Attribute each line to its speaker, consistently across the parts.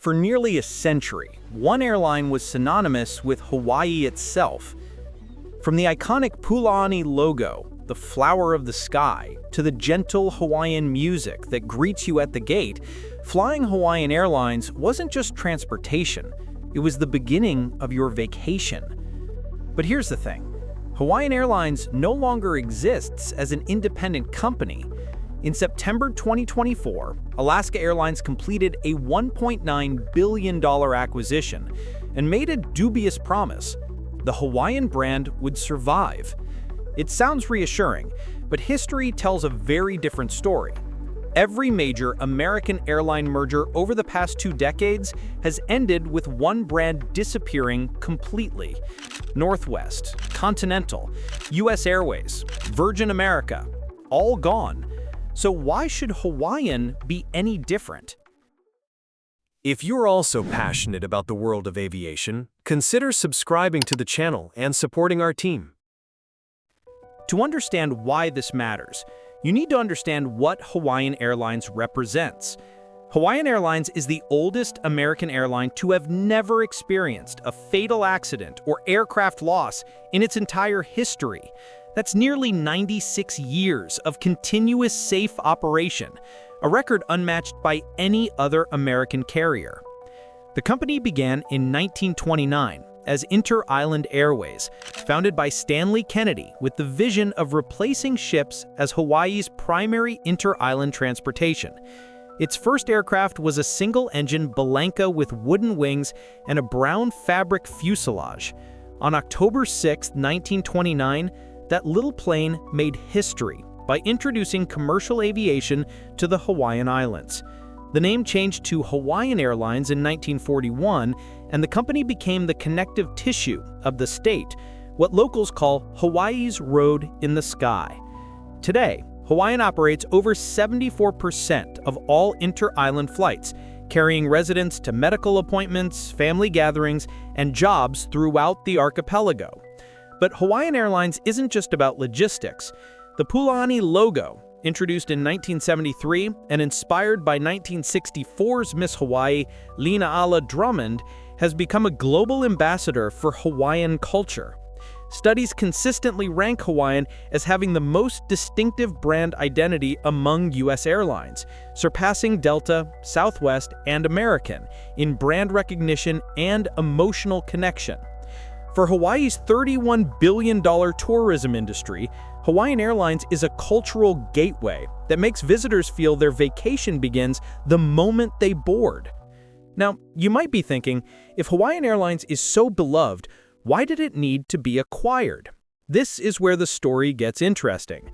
Speaker 1: For nearly a century, one airline was synonymous with Hawaii itself. From the iconic Pulani logo, the flower of the sky, to the gentle Hawaiian music that greets you at the gate, flying Hawaiian Airlines wasn't just transportation, it was the beginning of your vacation. But here's the thing, Hawaiian Airlines no longer exists as an independent company. In September 2024, Alaska Airlines completed a $1.9 billion acquisition and made a dubious promise: the Hawaiian brand would survive. It sounds reassuring, but history tells a very different story. Every major American airline merger over the past 2 decades has ended with one brand disappearing completely. Northwest, Continental, US Airways, Virgin America, all gone. So why should Hawaiian be any different?
Speaker 2: If you're also passionate about the world of aviation, consider subscribing to the channel and supporting our team.
Speaker 1: To understand why this matters, you need to understand what Hawaiian Airlines represents. Hawaiian Airlines is the oldest American airline to have never experienced a fatal accident or aircraft loss in its entire history. That's nearly 96 years of continuous safe operation, a record unmatched by any other American carrier. The company began in 1929 as Inter-Island Airways, founded by Stanley Kennedy with the vision of replacing ships as Hawaii's primary inter-island transportation. Its first aircraft was a single-engine Belenka with wooden wings and a brown fabric fuselage. On October 6, 1929, that little plane made history by introducing commercial aviation to the Hawaiian Islands. The name changed to Hawaiian Airlines in 1941, and the company became the connective tissue of the state, what locals call Hawaii's road in the sky. Today, Hawaiian operates over 74% of all inter-island flights, carrying residents to medical appointments, family gatherings, and jobs throughout the archipelago. But Hawaiian Airlines isn't just about logistics. The Pulani logo, introduced in 1973 and inspired by 1964's Miss Hawaii, Lina Drummond, has become a global ambassador for Hawaiian culture. Studies consistently rank Hawaiian as having the most distinctive brand identity among US airlines, surpassing Delta, Southwest, and American in brand recognition and emotional connection. For Hawaii's $31 billion tourism industry, Hawaiian Airlines is a cultural gateway that makes visitors feel their vacation begins the moment they board. Now, you might be thinking, if Hawaiian Airlines is so beloved, why did it need to be acquired? This is where the story gets interesting.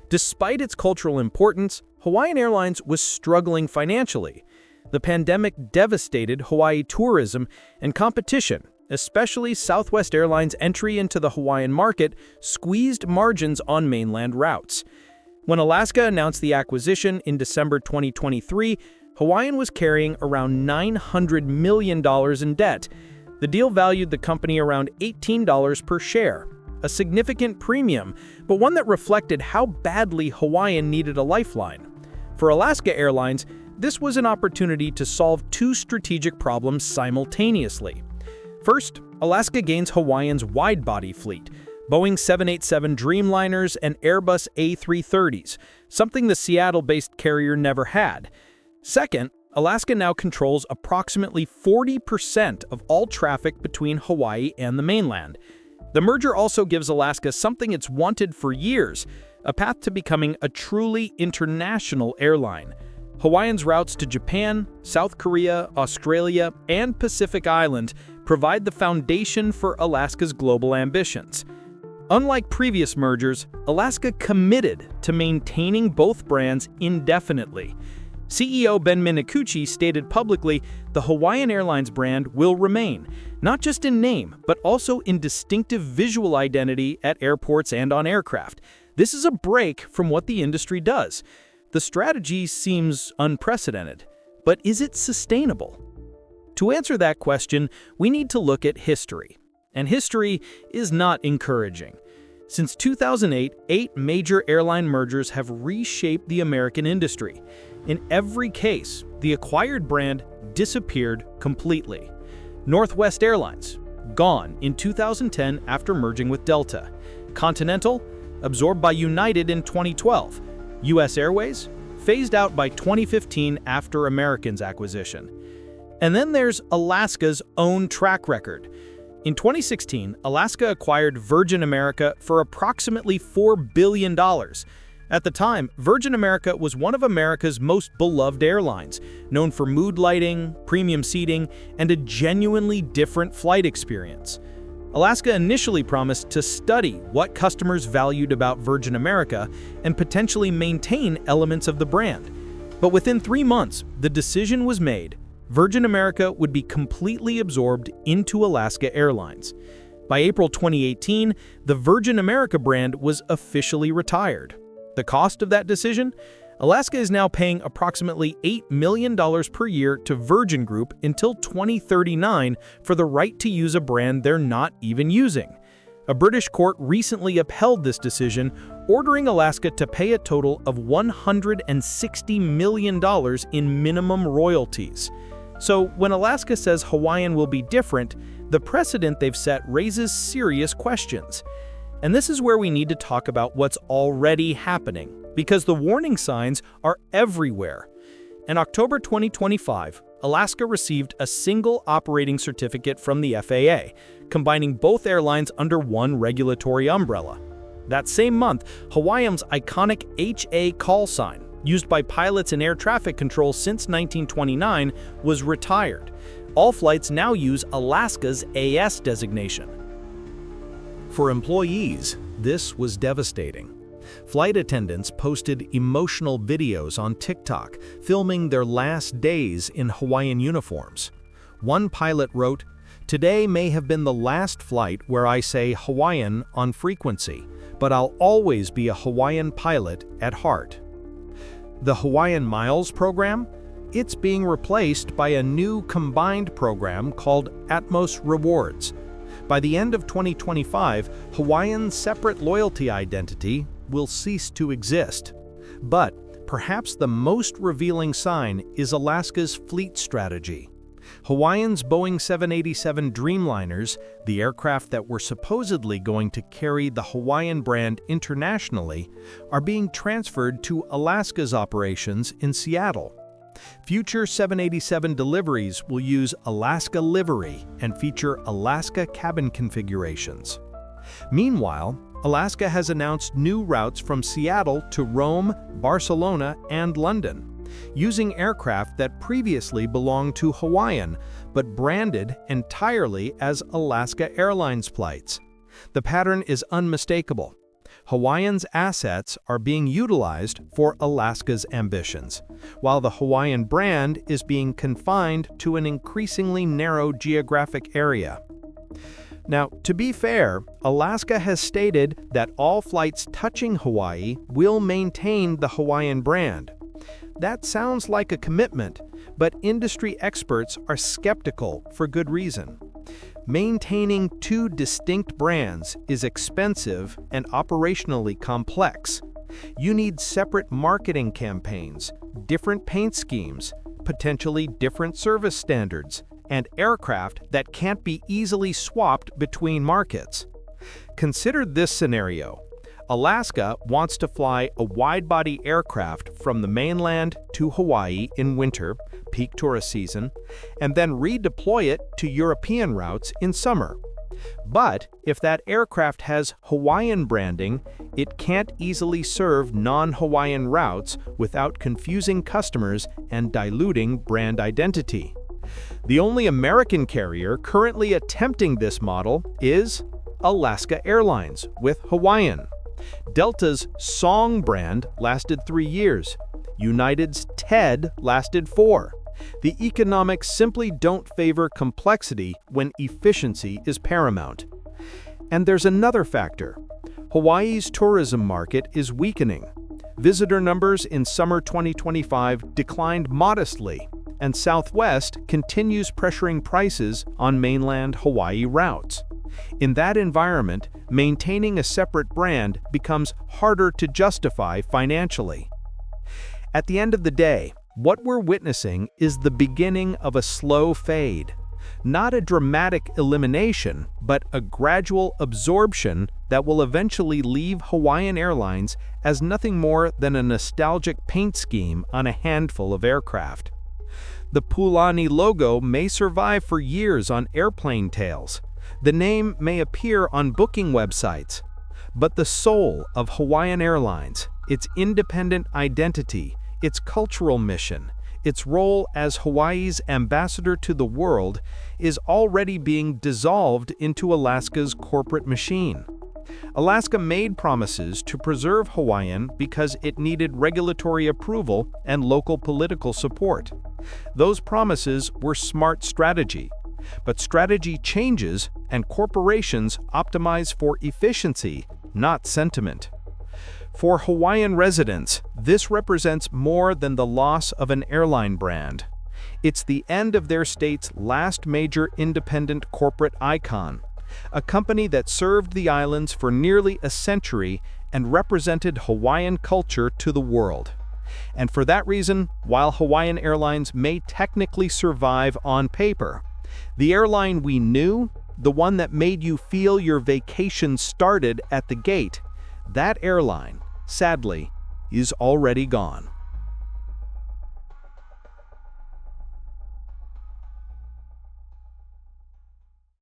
Speaker 1: Despite its cultural importance, Hawaiian Airlines was struggling financially. The pandemic devastated Hawaii tourism and competition, especially Southwest Airlines' entry into the Hawaiian market, squeezed margins on mainland routes. When Alaska announced the acquisition in December 2023, Hawaiian was carrying around $900 million in debt. The deal valued the company around $18 per share, a significant premium, but one that reflected how badly Hawaiian needed a lifeline. For Alaska Airlines, this was an opportunity to solve 2 strategic problems simultaneously. First, Alaska gains Hawaiian's wide-body fleet, Boeing 787 Dreamliners and Airbus A330s, something the Seattle-based carrier never had. Second, Alaska now controls approximately 40% of all traffic between Hawaii and the mainland. The merger also gives Alaska something it's wanted for years, a path to becoming a truly international airline. Hawaiian's routes to Japan, South Korea, Australia, and Pacific Island provide the foundation for Alaska's global ambitions. Unlike previous mergers, Alaska committed to maintaining both brands indefinitely. CEO Ben Minakuchi stated publicly the Hawaiian Airlines brand will remain, not just in name, but also in distinctive visual identity at airports and on aircraft. This is a break from what the industry does. The strategy seems unprecedented, but is it sustainable? To answer that question, we need to look at history. And history is not encouraging. Since 2008, 8 major airline mergers have reshaped the American industry. In every case, the acquired brand disappeared completely. Northwest Airlines, gone in 2010 after merging with Delta. Continental, absorbed by United in 2012. US Airways, phased out by 2015 after American's acquisition. And then there's Alaska's own track record. In 2016, Alaska acquired Virgin America for approximately $4 billion. At the time, Virgin America was one of America's most beloved airlines, known for mood lighting, premium seating, and a genuinely different flight experience. Alaska initially promised to study what customers valued about Virgin America and potentially maintain elements of the brand. But within 3 months, the decision was made. Virgin America would be completely absorbed into Alaska Airlines. By April 2018, the Virgin America brand was officially retired. The cost of that decision? Alaska is now paying approximately $8 million per year to Virgin Group until 2039 for the right to use a brand they're not even using. A British court recently upheld this decision, ordering Alaska to pay a total of $160 million in minimum royalties. So when Alaska says Hawaiian will be different, the precedent they've set raises serious questions. And this is where we need to talk about what's already happening, because the warning signs are everywhere. In October 2025, Alaska received a single operating certificate from the FAA, combining both airlines under one regulatory umbrella. That same month, Hawaiian's iconic HA call sign, used by pilots in air traffic control since 1929, was retired. All flights now use Alaska's AS designation. For employees, this was devastating. Flight attendants posted emotional videos on TikTok, filming their last days in Hawaiian uniforms. One pilot wrote, "Today may have been the last flight where I say Hawaiian on frequency, but I'll always be a Hawaiian pilot at heart." The Hawaiian Miles program? It's being replaced by a new combined program called Atmos Rewards. By the end of 2025, Hawaiian's separate loyalty identity will cease to exist. But perhaps the most revealing sign is Alaska's fleet strategy. Hawaiian's Boeing 787 Dreamliners, the aircraft that were supposedly going to carry the Hawaiian brand internationally, are being transferred to Alaska's operations in Seattle. Future 787 deliveries will use Alaska livery and feature Alaska cabin configurations. Meanwhile, Alaska has announced new routes from Seattle to Rome, Barcelona, and London, using aircraft that previously belonged to Hawaiian, but branded entirely as Alaska Airlines flights. The pattern is unmistakable. Hawaiian's assets are being utilized for Alaska's ambitions, while the Hawaiian brand is being confined to an increasingly narrow geographic area. Now, to be fair, Alaska has stated that all flights touching Hawaii will maintain the Hawaiian brand. That sounds like a commitment, but industry experts are skeptical for good reason. Maintaining two distinct brands is expensive and operationally complex. You need separate marketing campaigns, different paint schemes, potentially different service standards, and aircraft that can't be easily swapped between markets. Consider this scenario. Alaska wants to fly a wide-body aircraft from the mainland to Hawaii in winter, peak tourist season, and then redeploy it to European routes in summer. But if that aircraft has Hawaiian branding, it can't easily serve non-Hawaiian routes without confusing customers and diluting brand identity. The only American carrier currently attempting this model is Alaska Airlines with Hawaiian. Delta's Song brand lasted 3 years. United's TED lasted 4. The economics simply don't favor complexity when efficiency is paramount. And there's another factor. Hawaii's tourism market is weakening. Visitor numbers in summer 2025 declined modestly, and Southwest continues pressuring prices on mainland Hawaii routes. In that environment, maintaining a separate brand becomes harder to justify financially. At the end of the day, What we're witnessing is the beginning of a slow fade. Not a dramatic elimination, but a gradual absorption that will eventually leave Hawaiian Airlines as nothing more than a nostalgic paint scheme on a handful of aircraft. The Pulani logo may survive for years on airplane tails. The name may appear on booking websites. But the soul of Hawaiian Airlines, its independent identity, its cultural mission, its role as Hawaii's ambassador to the world, is already being dissolved into Alaska's corporate machine. Alaska made promises to preserve Hawaiian because it needed regulatory approval and local political support. Those promises were smart strategy. But strategy changes, and corporations optimize for efficiency, not sentiment. For Hawaiian residents, this represents more than the loss of an airline brand. It's the end of their state's last major independent corporate icon, a company that served the islands for nearly a century and represented Hawaiian culture to the world. And for that reason, while Hawaiian Airlines may technically survive on paper, the airline we knew, the one that made you feel your vacation started at the gate, that airline, sadly, is already gone.